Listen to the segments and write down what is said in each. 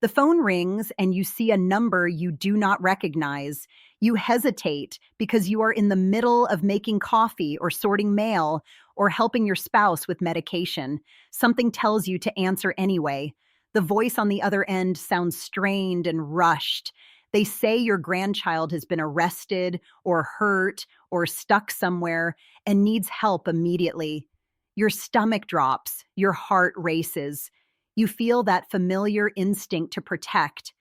The phone rings and you see a number you do not recognize. You hesitate because you are in the middle of making coffee or sorting mail or helping your spouse with medication. Something tells you to answer anyway. The voice on the other end sounds strained and rushed. They say your grandchild has been arrested or hurt or stuck somewhere and needs help immediately. Your stomach drops, your heart races. You feel that familiar instinct to protect.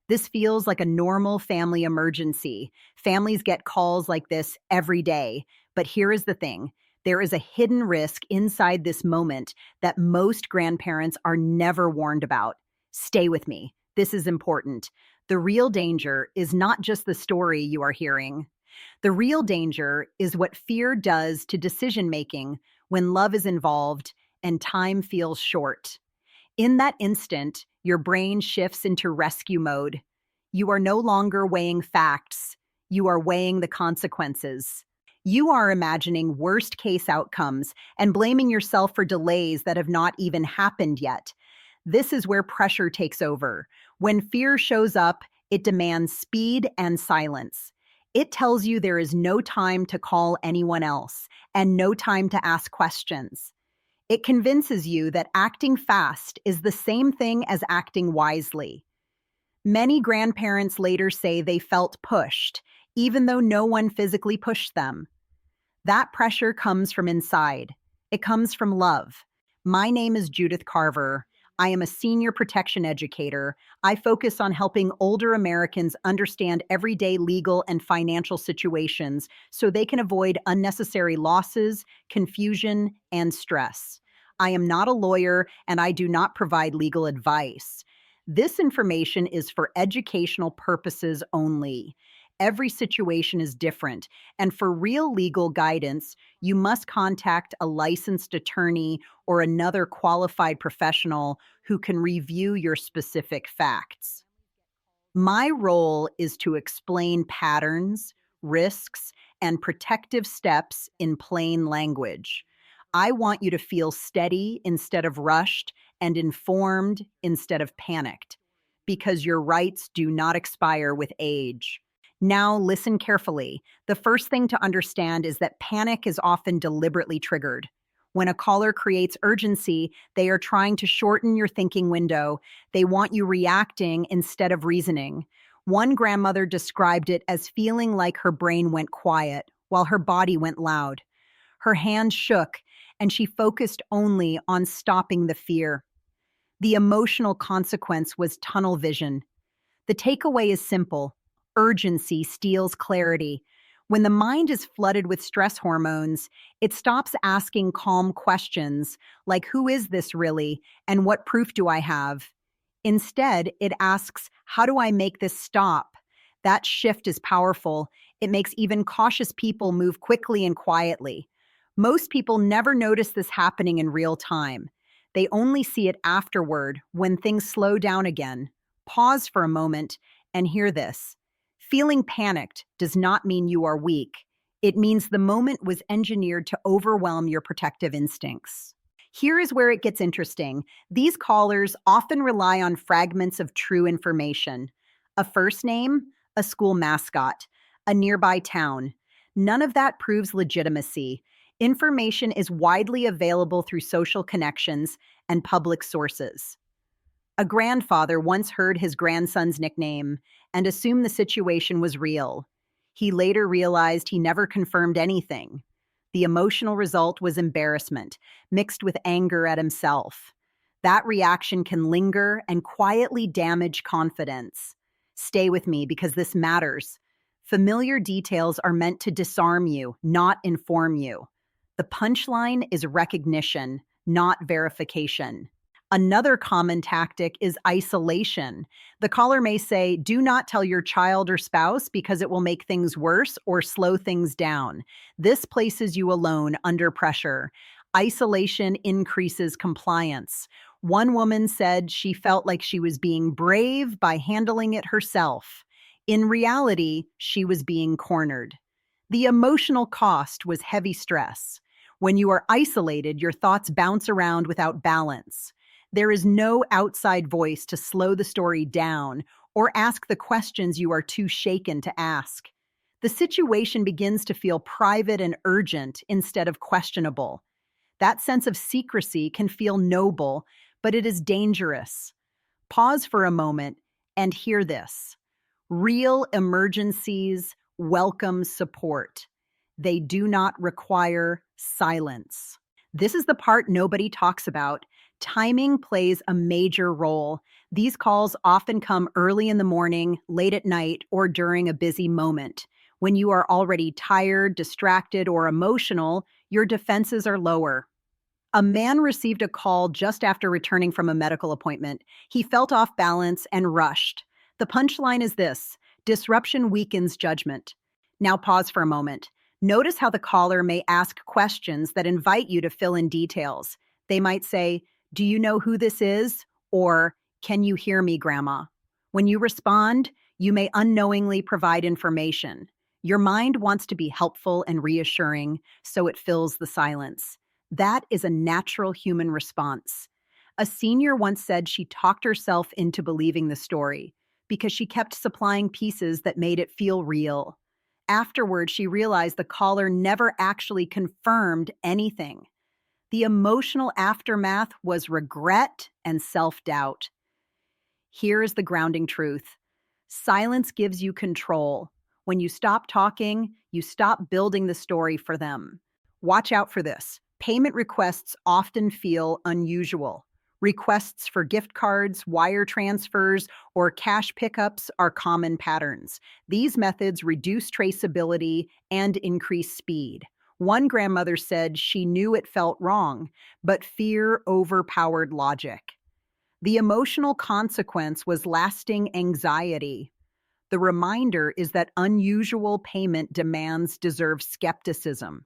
This feels like a normal family emergency. Families get calls like this every day. But here is the thing. There is a hidden risk inside this moment that most grandparents are never warned about. Stay with me. This is important. The real danger is not just the story you are hearing. The real danger is what fear does to decision making when love is involved and time feels short. In that instant, your brain shifts into rescue mode. You are no longer weighing facts. You are weighing the consequences. You are imagining worst-case outcomes and blaming yourself for delays that have not even happened yet. This is where pressure takes over. When fear shows up, it demands speed and silence. It tells you there is no time to call anyone else and no time to ask questions. It convinces you that acting fast is the same thing as acting wisely. Many grandparents later say they felt pushed, even though no one physically pushed them. That pressure comes from inside. It comes from love. My name is Judith Carver. I am a senior protection educator. I focus on helping older Americans understand everyday legal and financial situations so they can avoid unnecessary losses, confusion, and stress. I am not a lawyer and I do not provide legal advice. This information is for educational purposes only. Every situation is different, and for real legal guidance, you must contact a licensed attorney or another qualified professional who can review your specific facts. My role is to explain patterns, risks, and protective steps in plain language. I want you to feel steady instead of rushed and informed instead of panicked, because your rights do not expire with age. Now, listen carefully. The first thing to understand is that panic is often deliberately triggered. When a caller creates urgency, they are trying to shorten your thinking window. They want you reacting instead of reasoning. One grandmother described it as feeling like her brain went quiet while her body went loud. Her hands shook, and she focused only on stopping the fear. The emotional consequence was tunnel vision. The takeaway is simple. Urgency steals clarity. When the mind is flooded with stress hormones, it stops asking calm questions like, who is this really, and what proof do I have? Instead, it asks, how do I make this stop? That shift is powerful. It makes even cautious people move quickly and quietly. Most people never notice this happening in real time. They only see it afterward, when things slow down again. Pause for a moment and hear this. Feeling panicked does not mean you are weak. It means the moment was engineered to overwhelm your protective instincts. Here is where it gets interesting. These callers often rely on fragments of true information. A first name, a school mascot, a nearby town. None of that proves legitimacy. Information is widely available through social connections and public sources. A grandfather once heard his grandson's nickname and assumed the situation was real. He later realized he never confirmed anything. The emotional result was embarrassment, mixed with anger at himself. That reaction can linger and quietly damage confidence. Stay with me because this matters. Familiar details are meant to disarm you, not inform you. The punchline is recognition, not verification. Another common tactic is isolation. The caller may say, do not tell your child or spouse because it will make things worse or slow things down. This places you alone under pressure. Isolation increases compliance. One woman said she felt like she was being brave by handling it herself. In reality, she was being cornered. The emotional cost was heavy stress. When you are isolated, your thoughts bounce around without balance. There is no outside voice to slow the story down or ask the questions you are too shaken to ask. The situation begins to feel private and urgent instead of questionable. That sense of secrecy can feel noble, but it is dangerous. Pause for a moment and hear this. Real emergencies welcome support. They do not require silence. This is the part nobody talks about. Timing plays a major role. These calls often come early in the morning, late at night, or during a busy moment. When you are already tired, distracted, or emotional, your defenses are lower. A man received a call just after returning from a medical appointment. He felt off balance and rushed. The punchline is this: disruption weakens judgment. Now pause for a moment. Notice how the caller may ask questions that invite you to fill in details. They might say, "Do you know who this is?" Or, "Can you hear me, Grandma?" When you respond, you may unknowingly provide information. Your mind wants to be helpful and reassuring, so it fills the silence. That is a natural human response. A senior once said she talked herself into believing the story because she kept supplying pieces that made it feel real. Afterward, she realized the caller never actually confirmed anything. The emotional aftermath was regret and self-doubt. Here is the grounding truth. Silence gives you control. When you stop talking, you stop building the story for them. Watch out for this. Payment requests often feel unusual. Requests for gift cards, wire transfers, or cash pickups are common patterns. These methods reduce traceability and increase speed. One grandmother said she knew it felt wrong, but fear overpowered logic. The emotional consequence was lasting anxiety. The reminder is that unusual payment demands deserve skepticism.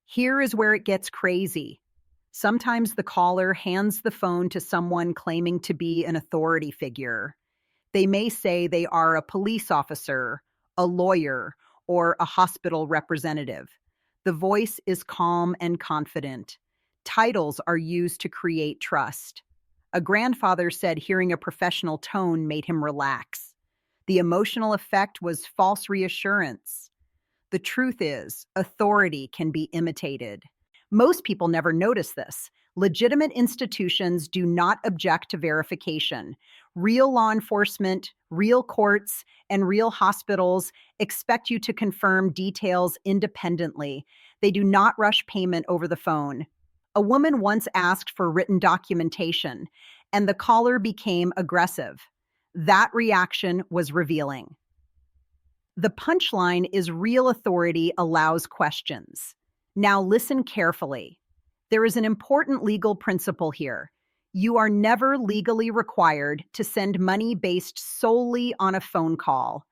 Here is where it gets crazy. Sometimes the caller hands the phone to someone claiming to be an authority figure. They may say they are a police officer, a lawyer, or a hospital representative. The voice is calm and confident. Titles are used to create trust. A grandfather said hearing a professional tone made him relax. The emotional effect was false reassurance. The truth is, authority can be imitated. Most people never notice this. Legitimate institutions do not object to verification. Real law enforcement, real courts, and real hospitals expect you to confirm details independently. They do not rush payment over the phone. A woman once asked for written documentation, and the caller became aggressive. That reaction was revealing. The punchline is real authority allows questions. Now listen carefully. There is an important legal principle here. You are never legally required to send money based solely on a phone call.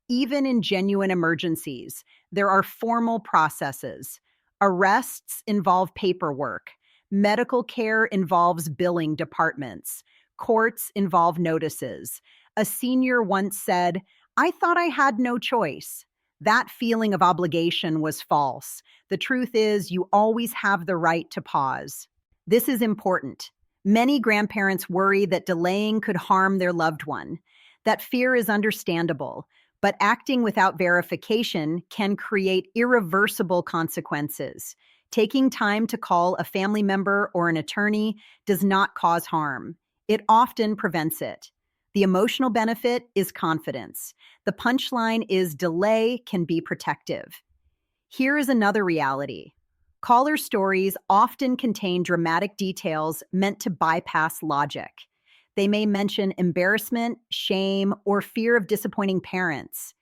Even in genuine emergencies, there are formal processes. Arrests involve paperwork. Medical care involves billing departments. Courts involve notices. A senior once said, "I thought I had no choice." That feeling of obligation was false. The truth is, you always have the right to pause. This is important. Many grandparents worry that delaying could harm their loved one. That fear is understandable, but acting without verification can create irreversible consequences. Taking time to call a family member or an attorney does not cause harm. It often prevents it. The emotional benefit is confidence. The punchline is delay can be protective. Here is another reality. Caller stories often contain dramatic details meant to bypass logic. They may mention embarrassment, shame, or fear of disappointing parents.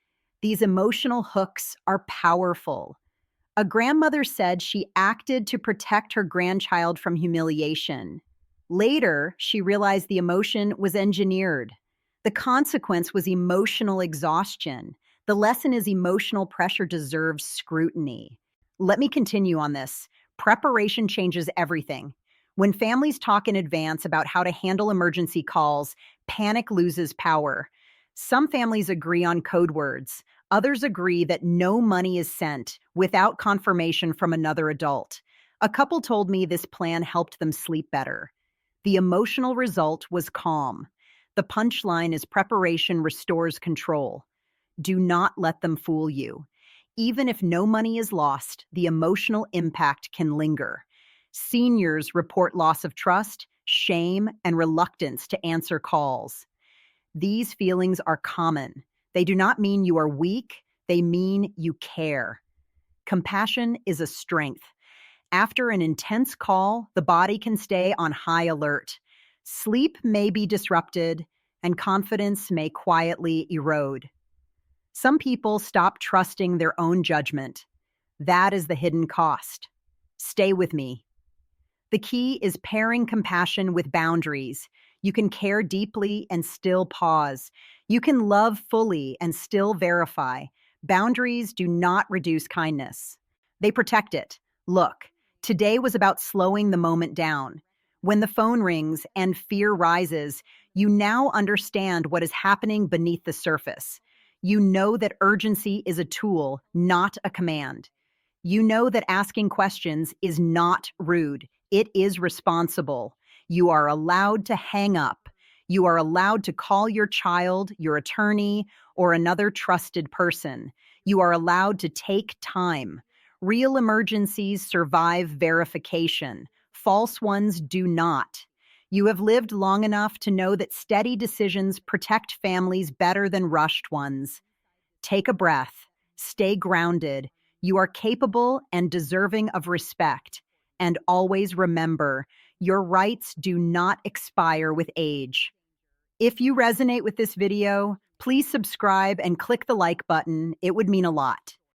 These emotional hooks are powerful. A grandmother said she acted to protect her grandchild from humiliation. Later, she realized the emotion was engineered. The consequence was emotional exhaustion. The lesson is emotional pressure deserves scrutiny. Let me continue on this. Preparation changes everything. When families talk in advance about how to handle emergency calls, panic loses power. Some families agree on code words. Others agree that no money is sent without confirmation from another adult. A couple told me this plan helped them sleep better. The emotional result was calm. The punchline is preparation restores control. Do not let them fool you. Even if no money is lost, the emotional impact can linger. Seniors report loss of trust, shame, and reluctance to answer calls. These feelings are common. They do not mean you are weak, they mean you care. Compassion is a strength. After an intense call, the body can stay on high alert. Sleep may be disrupted, and confidence may quietly erode. Some people stop trusting their own judgment. That is the hidden cost. Stay with me. The key is pairing compassion with boundaries. You can care deeply and still pause. You can love fully and still verify. Boundaries do not reduce kindness, they protect it. Look, today was about slowing the moment down. When the phone rings and fear rises, you now understand what is happening beneath the surface. You know that urgency is a tool, not a command. You know that asking questions is not rude, it is responsible. You are allowed to hang up. You are allowed to call your child, your attorney, or another trusted person. You are allowed to take time. Real emergencies survive verification. False ones do not. You have lived long enough to know that steady decisions protect families better than rushed ones. Take a breath. Stay grounded. You are capable and deserving of respect. And always remember, your rights do not expire with age. If you resonate with this video, please subscribe and click the like button. It would mean a lot.